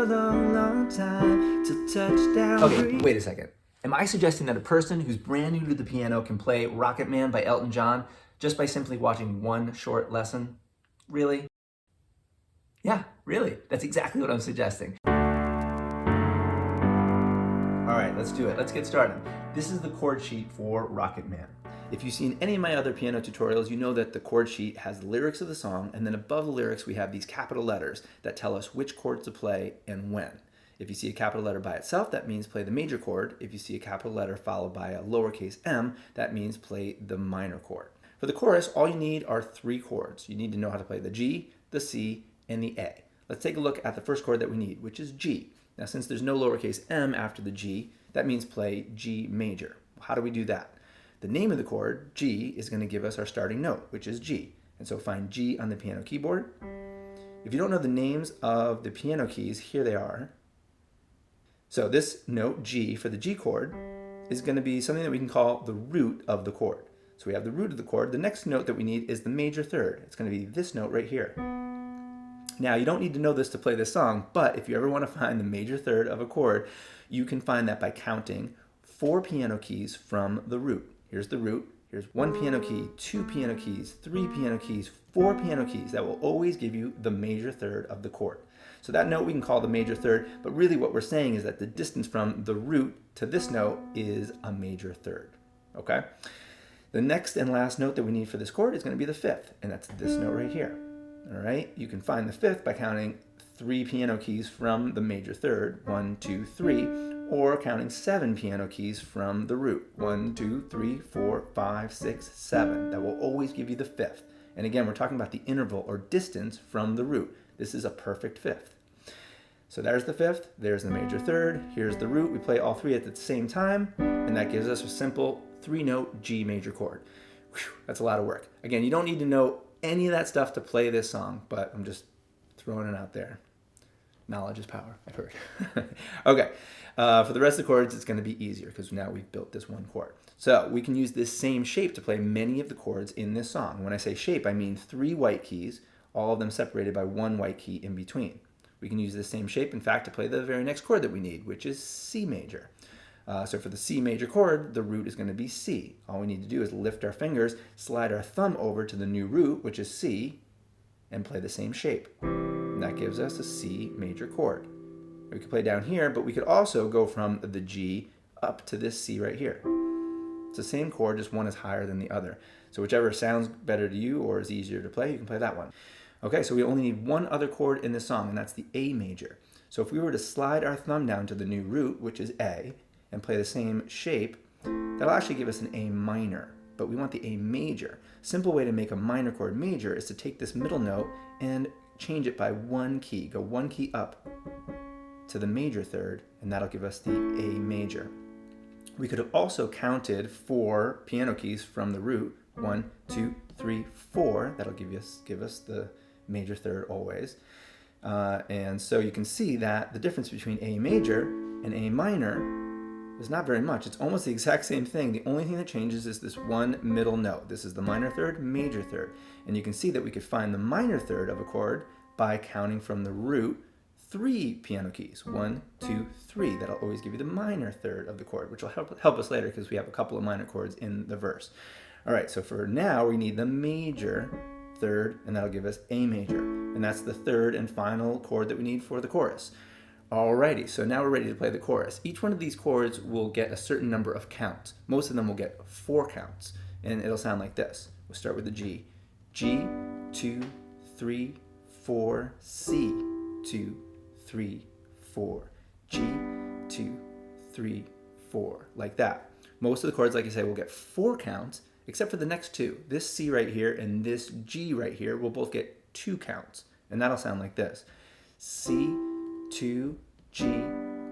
long, long time till touchdown. Okay, wait a second. Am I suggesting that a person who's brand new to the piano can play Rocket Man by Elton John just by simply watching one short lesson? Really? Yeah, really. That's exactly what I'm suggesting. All right, let's do it. Let's get started. This is the chord sheet for Rocket Man. If you've seen any of my other piano tutorials, you know that the chord sheet has the lyrics of the song, and then above the lyrics we have these capital letters that tell us which chords to play and when. If you see a capital letter by itself, that means play the major chord. If you see a capital letter followed by a lowercase m, that means play the minor chord. For the chorus, all you need are 3 chords. You need to know how to play the G, the C, and the A. Let's take a look at the first chord that we need, which is G. Now, since there's no lowercase m after the G, that means play G major. How do we do that? The name of the chord, G, is going to give us our starting note, which is G. And so find G on the piano keyboard. If you don't know the names of the piano keys, here they are. So this note, G, for the G chord, is going to be something that we can call the root of the chord. So we have the root of the chord. The next note that we need is the major third. It's going to be this note right here. Now, you don't need to know this to play this song, but if you ever want to find the major third of a chord, you can find that by counting 4 piano keys from the root. Here's the root. Here's 1 piano key, 2 piano keys, 3 piano keys, 4 piano keys. That will always give you the major third of the chord. So that note we can call the major third, but really what we're saying is that the distance from the root to this note is a major third, okay? The next and last note that we need for this chord is going to be the 5th, and that's this note right here, all right? You can find the 5th by counting 3 piano keys from the major third, 1, 2, 3, or counting 7 piano keys from the root, 1, 2, 3, 4, 5, 6, 7. That will always give you the 5th. And again, we're talking about the interval or distance from the root. This is a perfect 5th. So there's the 5th, there's the major third, here's the root. We play all 3 at the same time, and that gives us a simple 3-note G major chord. Whew, that's a lot of work. Again, you don't need to know any of that stuff to play this song, but I'm just throwing it out there. Knowledge is power, I've heard. Okay, for the rest of the chords, it's going to be easier because now we've built this one chord. So we can use this same shape to play many of the chords in this song. When I say shape, I mean 3 white keys, all of them separated by 1 white key in between. We can use this same shape, in fact, to play the very next chord that we need, which is C major. So for the C major chord, the root is going to be C. All we need to do is lift our fingers, slide our thumb over to the new root, which is C, and play the same shape. And that gives us a C major chord. We could play down here, but we could also go from the G up to this C right here. It's the same chord, just one is higher than the other. So whichever sounds better to you or is easier to play, you can play that one. Okay, so we only need one other chord in this song, and that's the A major. So if we were to slide our thumb down to the new root, which is A, and play the same shape, that'll actually give us an A minor, but we want the A major. Simple way to make a minor chord major is to take this middle note and change it by 1 key. Go 1 key up to the major third, and that'll give us the A major. We could have also counted 4 piano keys from the root, 1, 2, 3, 4. That'll give us the major third always. And so you can see that the difference between A major and A minor is not very much. It's almost the exact same thing. The only thing that changes is this one middle note. This is the minor third, major third. And you can see that we could find the minor third of a chord by counting from the root 3 piano keys. 1, 2, 3. That'll always give you the minor third of the chord, which will help us later because we have a couple of minor chords in the verse. All right, so for now, we need the major third, and that'll give us A major. And that's the third and final chord that we need for the chorus. Alrighty, so now we're ready to play the chorus. Each one of these chords will get a certain number of counts. Most of them will get 4 counts, and it'll sound like this. We'll start with the G. G, 2, 3, 4, C, 2, 3, 4, G, 2, 3, 4, like that. Most of the chords, like I said, will get 4 counts, except for the next 2. This C right here and this G right here will both get 2 counts, and that'll sound like this. C, 2, G,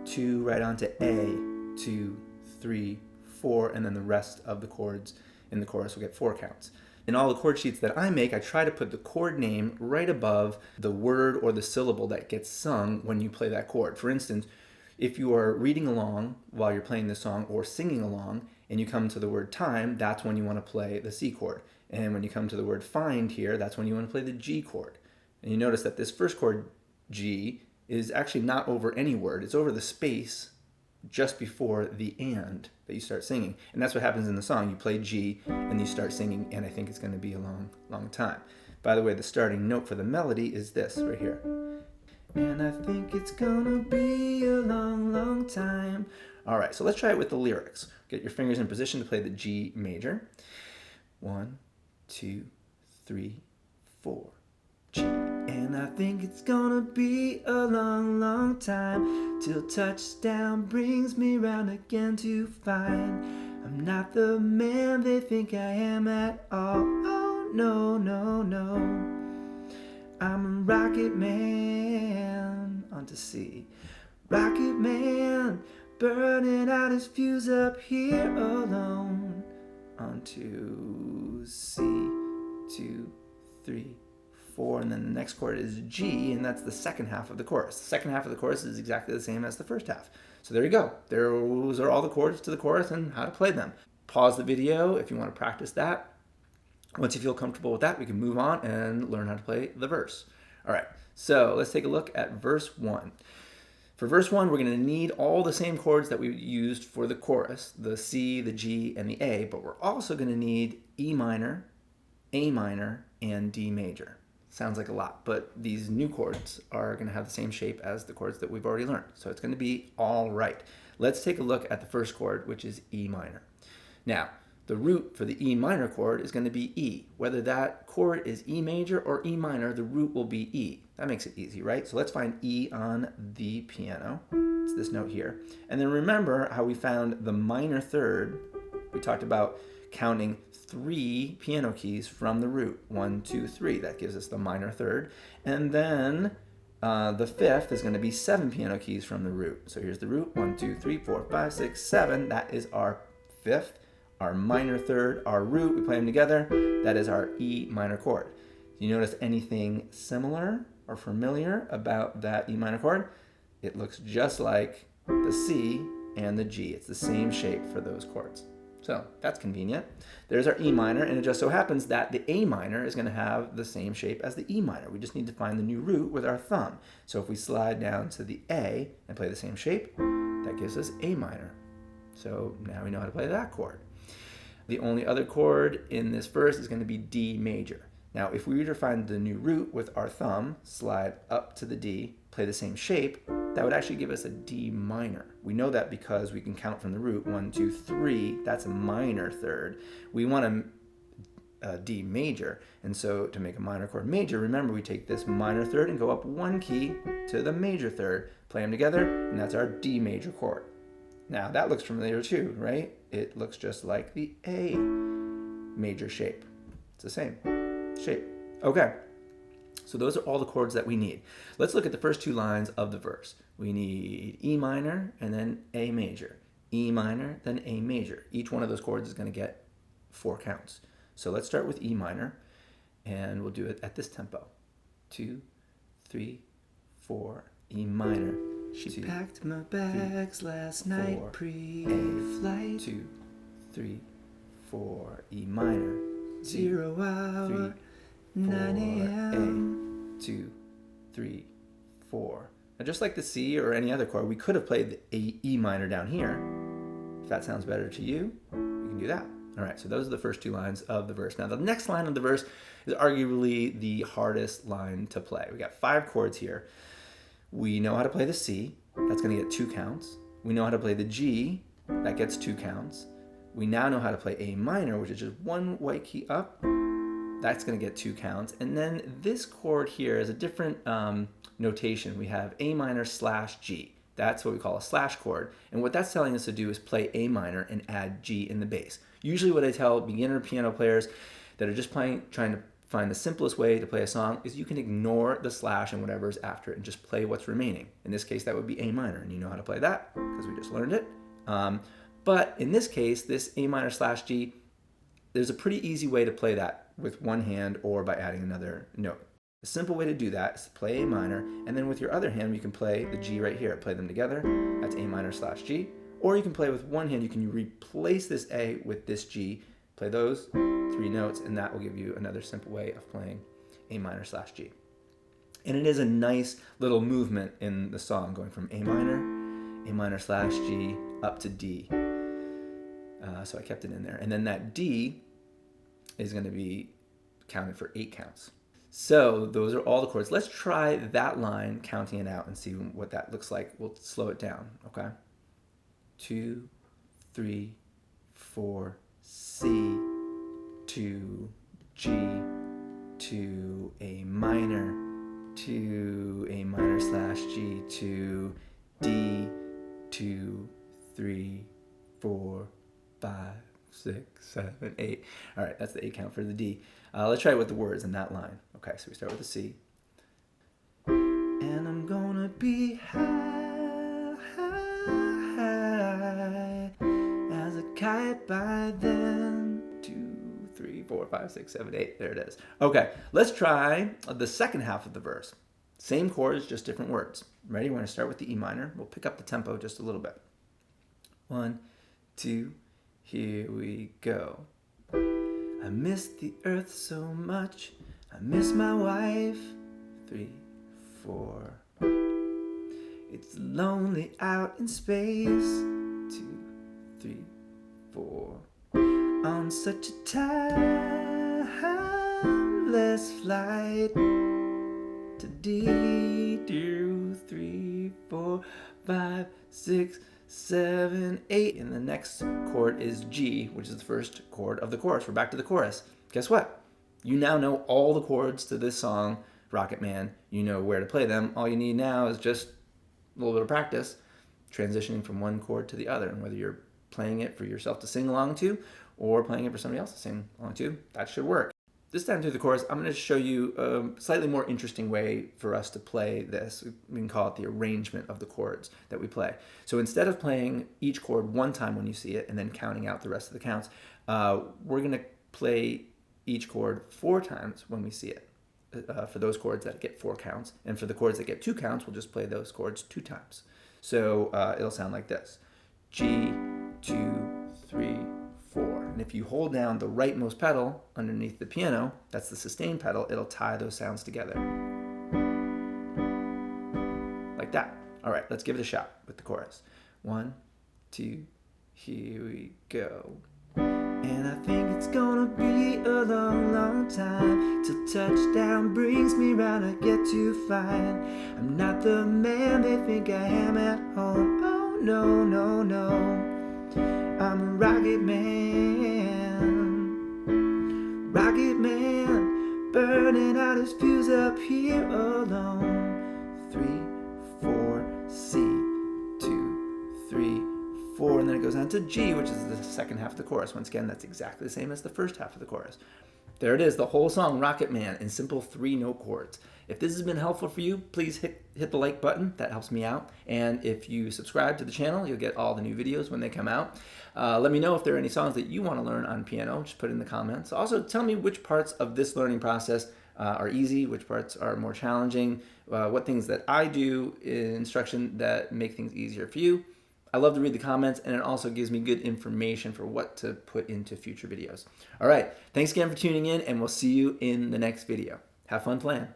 2, right onto A, 2, 3, 4, and then the rest of the chords in the chorus will get 4 counts. In all the chord sheets that I make, I try to put the chord name right above the word or the syllable that gets sung when you play that chord. For instance, if you are reading along while you're playing the song or singing along and you come to the word time, that's when you want to play the C chord. And when you come to the word find here, that's when you want to play the G chord. And you notice that this first chord, G, is actually not over any word. It's over the space just before the and that you start singing. And that's what happens in the song. You play G and you start singing, and I think it's going to be a long, long time. By the way, the starting note for the melody is this right here. And I think it's gonna be a long, long time. All right, so let's try it with the lyrics. Get your fingers in position to play the G major. 1, 2, 3, 4, G. And I think it's gonna be a long, long time till touchdown brings me round again to find I'm not the man they think I am at all. Oh, no, no, no. I'm a rocket man. On to C. Rocket man, burning out his fuse up here alone. On to C. 2, 3, 4, and then the next chord is G, and that's the second half of the chorus. The second half of the chorus is exactly the same as the first half. So there you go. Those are all the chords to the chorus and how to play them. Pause the video if you want to practice that. Once you feel comfortable with that, we can move on and learn how to play the verse. All right, so let's take a look at verse 1. For verse 1, we're going to need all the same chords that we used for the chorus, the C, the G, and the A, but we're also going to need E minor, A minor, and D major. Sounds like a lot, but these new chords are going to have the same shape as the chords that we've already learned, so it's going to be all right. Let's take a look at the first chord, which is E minor. Now, the root for the E minor chord is going to be E. Whether that chord is E major or E minor, the root will be E. That makes it easy, right? So let's find E on the piano. It's this note here. And then remember how we found the minor third. We talked about counting 3 piano keys from the root. 1, 2, 3. That gives us the minor third. And then the fifth is going to be 7 piano keys from the root. So here's the root. 1, 2, 3, 4, 5, 6, 7. That is our fifth. Our minor third, our root, we play them together. That is our E minor chord. Do you notice anything similar or familiar about that E minor chord? It looks just like the C and the G. It's the same shape for those chords. So that's convenient. There's our E minor, and it just so happens that the A minor is going to have the same shape as the E minor. We just need to find the new root with our thumb. So if we slide down to the A and play the same shape, that gives us A minor. So now we know how to play that chord. The only other chord in this verse is going to be D major. Now, if we were to find the new root with our thumb, slide up to the D, play the same shape, that would actually give us a D minor. We know that because we can count from the root. 1, 2, 3, that's a minor third. We want a D major, and so to make a minor chord major, remember we take this minor third and go up 1 key to the major third, play them together, and that's our D major chord. Now that looks familiar too, right? It looks just like the A major shape. It's the same shape. Okay, so those are all the chords that we need. Let's look at the first 2 lines of the verse. We need E minor and then A major. E minor, then A major. Each one of those chords is going to get 4 counts. So let's start with E minor, and we'll do it at this tempo. 2, 3, 4, E minor. She packed my bags last night pre-flight. 2, 3, 4, E minor. 0 hour, 9 a.m. A. 2, 3, 4. Now just like the C or any other chord, we could have played the E minor down here. If that sounds better to you, you can do that. All right, so those are the first 2 lines of the verse. Now the next line of the verse is arguably the hardest line to play. We got 5 chords here. We know how to play the C, that's going to get 2 counts. We know how to play the G, that gets 2 counts. We now know how to play A minor, which is just 1 white key up. That's going to get 2 counts. And then this chord here is a different notation. We have A minor / G. That's what we call a slash chord. And what that's telling us to do is play A minor and add G in the bass. Usually what I tell beginner piano players that are just trying to find the simplest way to play a song is you can ignore the slash and whatever's after it and just play what's remaining. In this case, that would be A minor, and you know how to play that because we just learned it. But in this case, this A minor / G, there's a pretty easy way to play that with one hand or by adding another note. The simple way to do that is to play A minor, and then with your other hand, you can play the G right here. Play them together. That's A minor / G. Or you can play with one hand. You can replace this A with this G. Play those 3 notes, and that will give you another simple way of playing A minor / G. And it is a nice little movement in the song, going from A minor slash G, up to D. So I kept it in there. And then that D is going to be counted for 8 counts. So those are all the chords. Let's try that line, counting it out, and see what that looks like. We'll slow it down, okay? 2, 3, 4, C, 2, G, 2, A minor, 2, A minor slash G, 2, D, 2, 3, 4, 5, 6, 7, 8. All right, that's the 8 count for the D. Let's try it with the words in that line. Okay, so we start with the C. And I'm gonna be high, high, as a kite by then. 2, 3, 4, 5, 6, 7, 8. There it is. Okay, let's try the second half of the verse. Same chords, just different words. Ready? We're gonna start with the E minor. We'll pick up the tempo just a little bit. 1, 2, here we go. I miss the earth so much, I miss my wife. 3, 4. It's lonely out in space. 2, 3, 4. On such a timeless flight to D. 2, 3, 4, 5, 6, 7, 8. And the next chord is G, which is the first chord of the chorus. We're back to the chorus. Guess what? You now know all the chords to this song, Rocket Man. You know where to play them. All you need now is just a little bit of practice, transitioning from one chord to the other. And whether you're playing it for yourself to sing along to or playing it for somebody else to sing along to, that should work. This time through the chorus, I'm going to show you a slightly more interesting way for us to play this. We can call it the arrangement of the chords that we play. So instead of playing each chord one time when you see it and then counting out the rest of the counts, we're going to play each chord 4 times when we see it. For those chords that get 4 counts. And for the chords that get 2 counts, we'll just play those chords 2 times. So it'll sound like this. G, 2, 3, 4. And if you hold down the rightmost pedal underneath the piano, that's the sustain pedal, it'll tie those sounds together. Like that. All right, let's give it a shot with the chorus. 1, 2, here we go. And I think it's gonna be a long, long time till touchdown brings me round. I get to find I'm not the man they think I am at home. Oh no, no, no, I'm a rocket man. Rocket man, burning out his fuse up here alone. 3, 4, C, 2, 3, 4, and then it goes on to G, which is the second half of the chorus. Once again, that's exactly the same as the first half of the chorus. There it is, the whole song, Rocket Man, in simple 3-note chords. If this has been helpful for you, please hit the like button. That helps me out. And if you subscribe to the channel, you'll get all the new videos when they come out. Let me know if there are any songs that you want to learn on piano. Just put it in the comments. Also, tell me which parts of this learning process are easy, which parts are more challenging, what things that I do in instruction that make things easier for you. I love to read the comments, and it also gives me good information for what to put into future videos. All right, thanks again for tuning in, and we'll see you in the next video. Have fun playing.